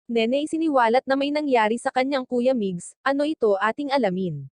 Nene isiniwalat na may nangyari sa kanyang Kuya Migs, ano ito ating alamin.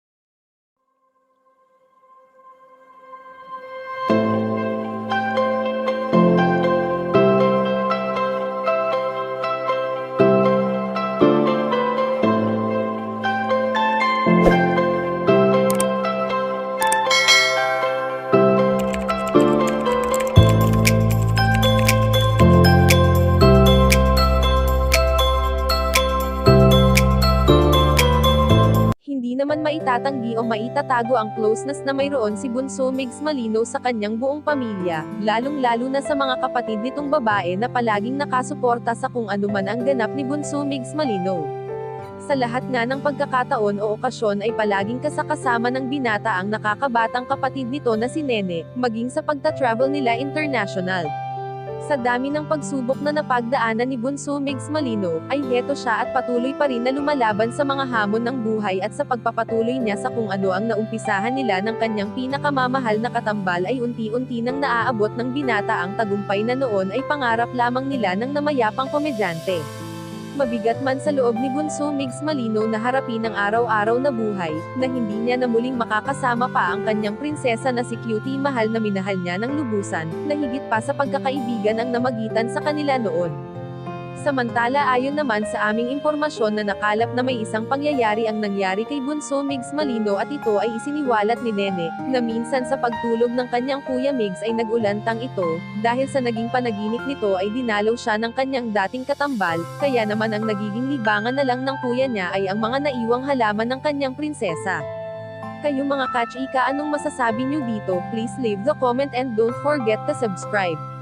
Hindi naman maitatanggi o maitatago ang closeness na mayroon si Bunso Migs Malino sa kanyang buong pamilya, lalong-lalo na sa mga kapatid nitong babae na palaging nakasuporta sa kung anuman ang ganap ni Bunso Migs Malino. Sa lahat nga ng pagkakataon o okasyon ay palaging kasakasama ng binata ang nakakabatang kapatid nito na si Nene, maging sa pagta-travel nila international. Sa dami ng pagsubok na napagdaanan ni Bunso Migs Malino, ay heto siya at patuloy pa rin na lumalaban sa mga hamon ng buhay at sa pagpapatuloy niya sa kung ano ang naumpisahan nila ng kanyang pinakamamahal na katambal ay unti-unti nang naaabot ng binata ang tagumpay na noon ay pangarap lamang nila ng namayapang komedyante. Mabigat man sa loob ni Bunso Migs Malino na harapin ang araw-araw na buhay, na hindi niya na muling makakasama pa ang kanyang prinsesa na si Cutie Mahal na minahal niya ng lubusan, na higit pa sa pagkakaibigan ang namagitan sa kanila noon. Samantala ayon naman sa aming impormasyon na nakalap na may isang pangyayari ang nangyari kay Bunso Migs Malino at ito ay isiniwalat ni Nene, na minsan sa pagtulog ng kanyang Kuya Migs ay nagulantang ito, dahil sa naging panaginip nito ay dinalaw siya ng kanyang dating katambal, kaya naman ang nagiging libangan na lang ng kuya niya ay ang mga naiwang halaman ng kanyang prinsesa. Kayo mga kachika, anong masasabi niyo dito? Please leave the comment and don't forget to subscribe.